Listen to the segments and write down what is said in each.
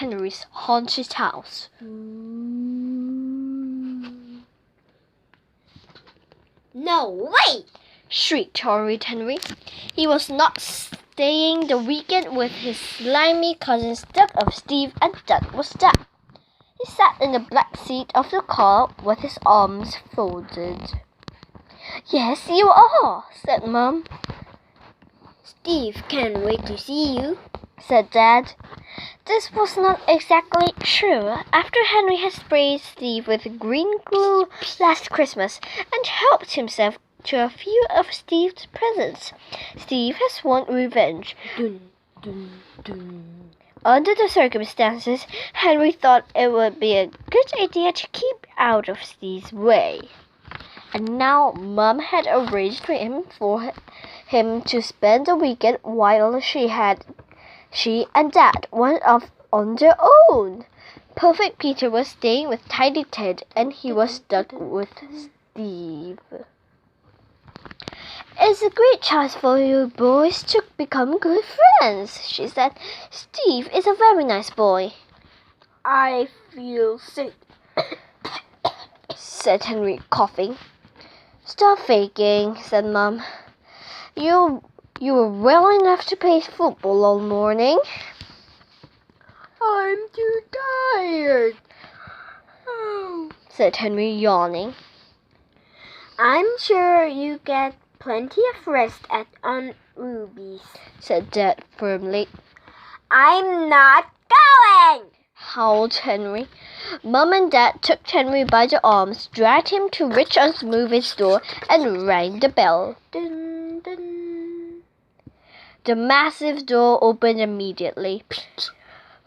Henry's haunted house. No way! Shrieked Horrid Henry. He was not staying the weekend with his slimy cousins Duck of Steve and Duck was Duck. He sat in the back seat of the car with his arms folded. Yes, you are, said Mum. Steve can't wait to see you, said Dad. This was not exactly true. After Henry had sprayed Steve with green glue last Christmas and helped himself to a few of Steve's presents, Steve has sworn revenge. Dun, dun, dun. Under the circumstances, Henry thought it would be a good idea to keep out of Steve's way. And now Mum had arranged for him to spend the weekend while she and Dad went off on their own. Perfect Peter was staying with Tidy Ted and he was stuck with Steve. It's a great chance for you boys to become good friends, she said. Steve is a very nice boy. I feel sick, said Henry, coughing. Stop faking, said Mum. You were well enough to play football all morning. I'm too tired, said Henry, yawning. I'm sure you get plenty of rest at Aunt Ruby's, said Dad firmly. I'm not going, howled Henry. Mum and Dad took Henry by the arms, dragged him to Richard's movie store, and rang the bell. Dun, dun. The massive door opened immediately.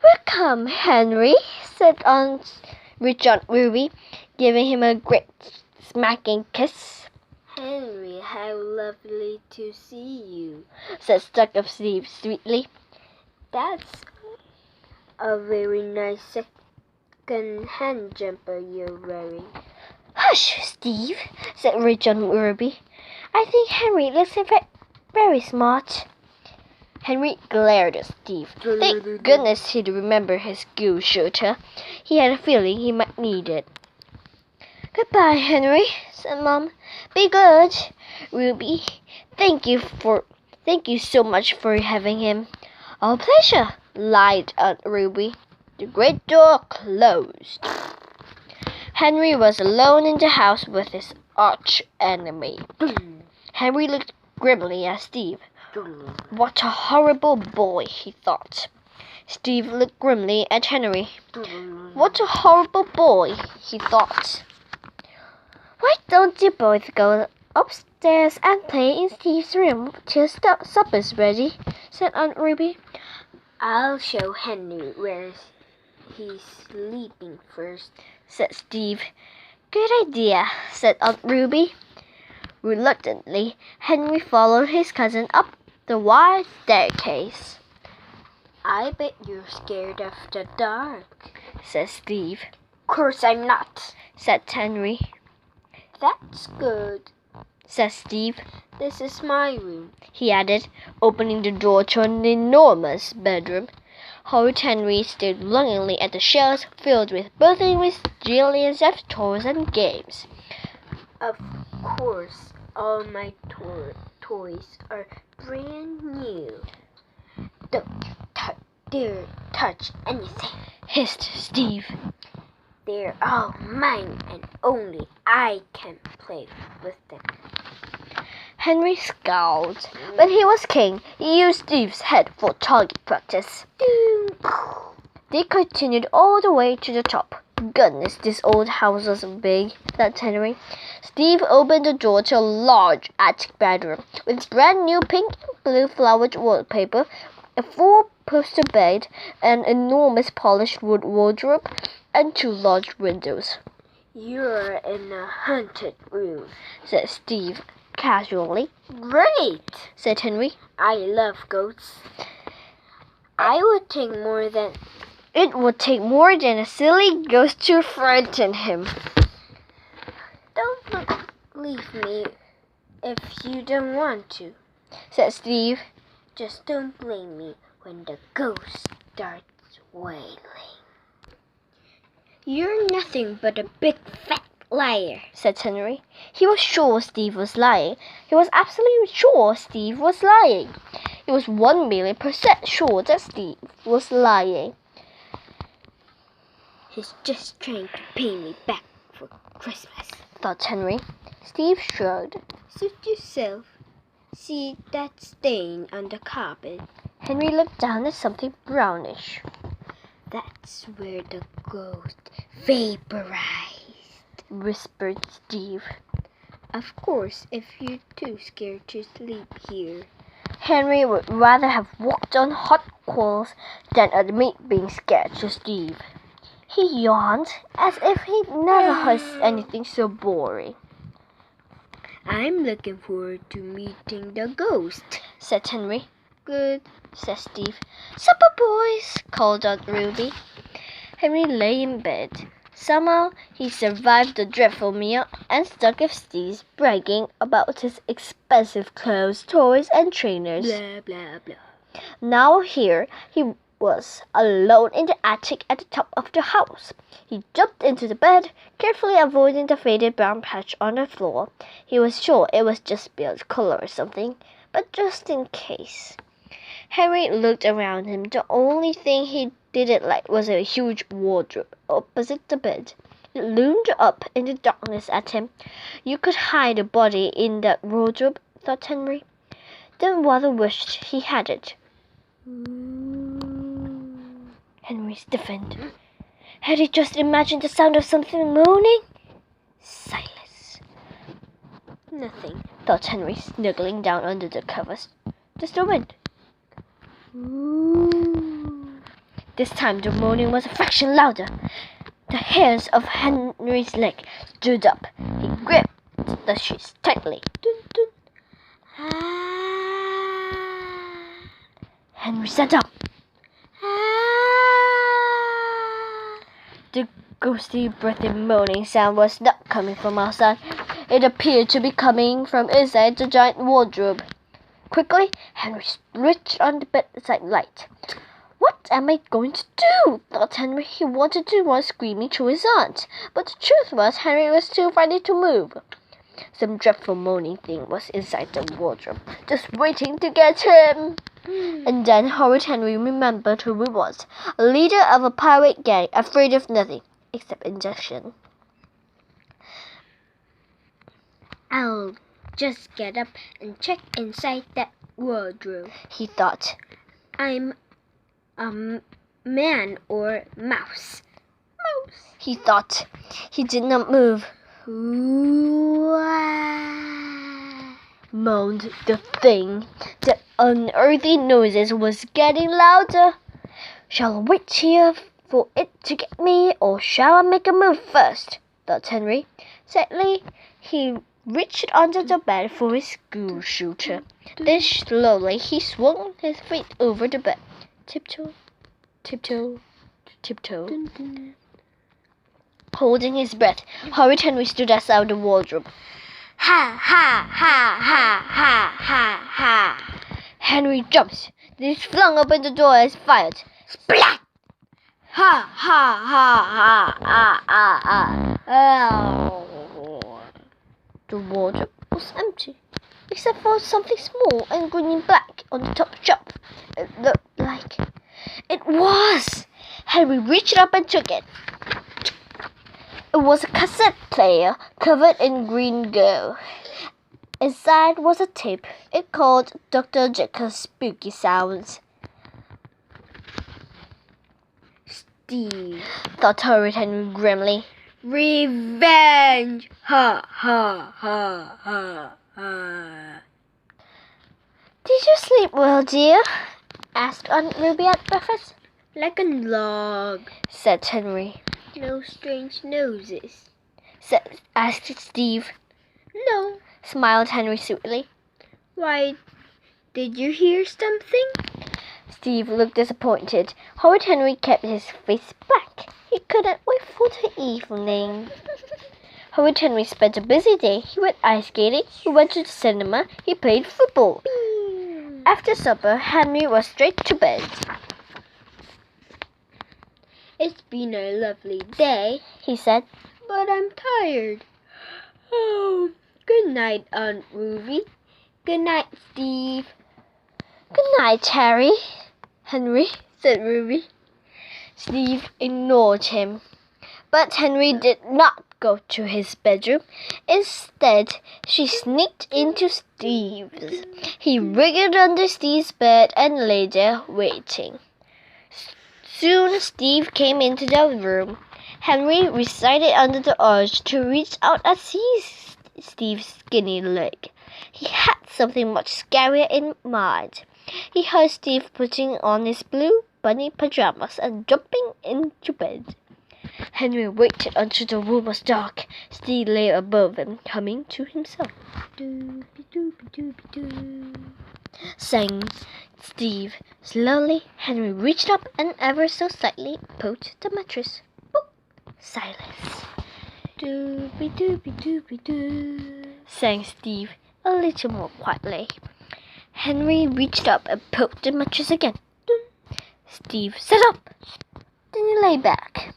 Welcome, Henry, said Aunt Ruby, giving him a great smacking kiss. Henry, how lovely to see you, said Duck of Steve sweetly. That's a very nice second-hand jumper you're wearing. Hush, Steve, said Richard Ruby. I think Henry looks very smart. Henry glared at Steve. Thank goodness he'd remembered his school shooter. He had a feeling he might need it. Goodbye, Henry, said Mum. Be good, Ruby. Thank you so much for having him. Our pleasure, lied Aunt Ruby. The great door closed. Henry was alone in the house with his arch enemy. Henry looked grimly at Steve. What a horrible boy, he thought. Steve looked grimly at Henry. What a horrible boy, he thought. Why don't you both go upstairs and play in Steve's room till supper's ready, said Aunt Ruby. I'll show Henry where he's sleeping first, said Steve. Good idea, said Aunt Ruby. Reluctantly, Henry followed his cousin up the wide staircase. I bet you're scared of the dark, said Steve. Of course I'm not, said Henry. That's good, said Steve. This is my room, he added, opening the door to an enormous bedroom. Horrid Henry stared longingly at the shelves filled with burglary, jillions of toys and games. Of course, all my toys are brand new. Don't dare touch anything, hissed Steve. They're all mine and only I can play with them. Henry scowled. When he was king, he used Steve's head for target practice. They continued all the way to the top. Goodness, this old house was big, thought Henry. Steve opened the door to a large attic bedroom with brand new pink and blue flowered wallpaper, a four-poster bed, an enormous polished wood wardrobe, and two large windows. You're in a haunted room, said Steve casually. Great, said Henry. I love ghosts. It would take more than a silly ghost to frighten him. Don't leave me if you don't want to, said Steve. Just don't blame me when the ghost starts wailing. "You're nothing but a big fat liar," said Henry. He was sure Steve was lying. He was absolutely sure Steve was lying. He was 1,000,000% sure that Steve was lying. "He's just trying to pay me back for Christmas," thought Henry. Steve shrugged. "Suit yourself. See that stain on the carpet? Henry looked down at something brownish. That's where the ghost vaporized," whispered Steve. "Of course, if you're too scared to sleep here." Henry would rather have walked on hot coals than admit being scared to Steve. He yawned as if he'd never heard anything so boring. "I'm looking forward to meeting the ghost," said Henry. "Good," said Steve. "Supper, boys," called out Ruby. Henry lay in bed. Somehow he survived the dreadful meal and stuck with Steve bragging about his expensive clothes, toys, and trainers. Blah, blah, blah. Now here he was alone in the attic at the top of the house. He jumped into the bed, carefully avoiding the faded brown patch on the floor. He was sure it was just spilled color or something, but just in case. Henry looked around him. The only thing he didn't like was a huge wardrobe opposite the bed. It loomed up in the darkness at him. You could hide a body in that wardrobe, thought Henry. Then Walter wished he had it. Henry stiffened. Had he just imagined the sound of something moaning? Silence. Nothing, thought Henry, snuggling down under the covers. Just the wind. This time the moaning was a fraction louder. The hairs of Henry's leg stood up. He gripped the sheets tightly. Dun, dun. Henry sat up. The ghostly, breathy moaning sound was not coming from outside. It appeared to be coming from inside the giant wardrobe. Quickly, Henry reached on the bedside light. What am I going to do? thought Henry. He wanted to run screaming to his aunt, but the truth was Henry was too frightened to move. Some dreadful moaning thing was inside the wardrobe, just waiting to get him. And then Horrid Henry remembered who he was, a leader of a pirate gang, afraid of nothing except injection. "I'll just get up and check inside that wardrobe," he thought. "I'm a man or mouse." Mouse, he thought. He did not move. Moaned the thing. The unearthly noises was getting louder. Shall I wait here for it to get me, or shall I make a move first? thought Henry. Sadly, he reached under the bed for his school shooter. Then slowly he swung his feet over the bed. Tiptoe, tiptoe, tiptoe. Holding his breath, Horrid Henry stood outside the wardrobe. Ha, ha, ha, ha, ha, ha, ha. Henry jumped. Then he flung open the door and fired. Splat! Ha, ha, ha, ha, ha, ha, ha. The wardrobe was empty, except for something small and green and black on the top shelf. It looked like it was. Henry reached up and took it. It was a cassette player covered in green goo. Inside was a tape. It called Dr. Jekyll's Spooky Sounds. "Steve," thought Horrid Henry grimly. "Revenge! Ha, ha, ha, ha, ha." Did you sleep well, dear? asked Aunt Ruby at breakfast. "Like a log. said Henry. No strange noses." asked Steve. "No." smiled Henry sweetly. "Why, did you hear something?" Steve looked disappointed. Horrid Henry kept his face black. He couldn't wait for the evening. Horrid Henry spent a busy day. He went ice skating, he went to the cinema, he played football. After supper, Henry was straight to bed. It's been a lovely day, he said. but I'm tired. Oh, good night, Aunt Ruby. Good night, Steve. Good night, Henry, said Ruby. Steve ignored him. But Henry did not go to his bedroom. Instead, she sneaked into Steve's. He wriggled under Steve's bed and lay there waiting. Soon Steve came into the room. Henry receded under the urge to reach out and seize Steve's skinny leg. He had something much scarier in mind. He heard Steve putting on his blue bunny pajamas and jumping into bed. Henry waited until the room was dark. Steve lay above him, humming to himself. Doopy-doopy-doopy-doo, sang Steve. Slowly, Henry reached up and ever so slightly poked the mattress. Boop! Silence. Doopy-doopy-doopy-doo, sang Steve a little more quietly. Henry reached up and poked the mattress again. Steve sat up. Then he lay back.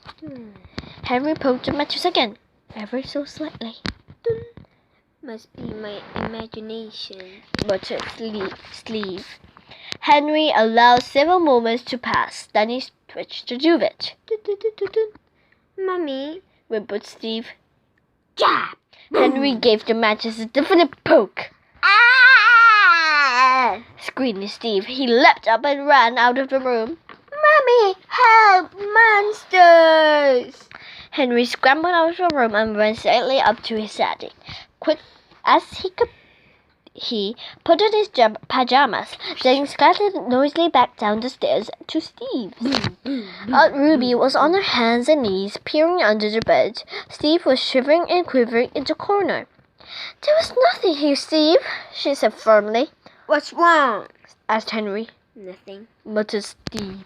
Henry poked the mattress again, ever so slightly. Must be my imagination, muttered Steve. Henry allowed several moments to pass. Then he twitched the duvet. Mummy, whimpered Steve. jab! Henry gave the mattress a definite poke. Ah! Screamed Steve. He leapt up and ran out of the room. Mummy, help! Monsters! Henry scrambled out of the room and ran silently up to his attic. Quick as he could, he put on his pajamas, then scattered noisily back down the stairs to Steve's. Aunt Ruby was on her hands and knees, peering under the bed. Steve was shivering and quivering in the corner. There was nothing here, Steve, she said firmly. What's wrong? Asked Henry. Nothing. Muttered Steve.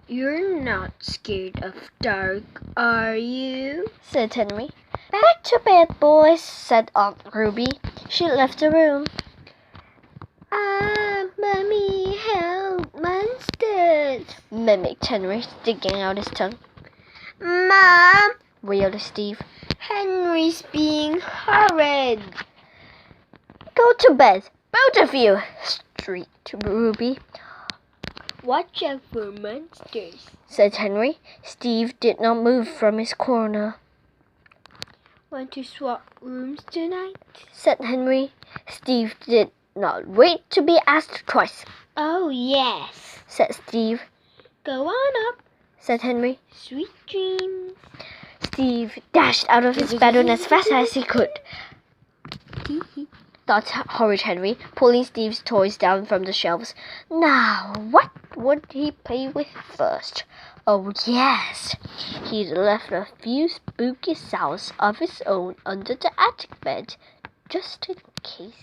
You're not scared of dark, are you? Said Henry. Back to bed, boys, said Aunt Ruby. She left the room. Mummy, help! Monsters! Mimicked Henry, sticking out his tongue. Mom! Wailed Steve. Henry's being horrid. Go to bed, both of you, shrieked Ruby. Watch out for monsters, said Henry. Steve did not move from his corner. Want to swap rooms tonight? Said Henry. Steve did not wait to be asked twice. Oh, yes, said Steve. Go on up, said Henry. Sweet dreams. Steve dashed out of his bedroom as fast as he could. Thought Horrid Henry, pulling Steve's toys down from the shelves. Now, what would he play with first? Oh, yes. He'd left a few spooky sounds of his own under the attic bed, just in case.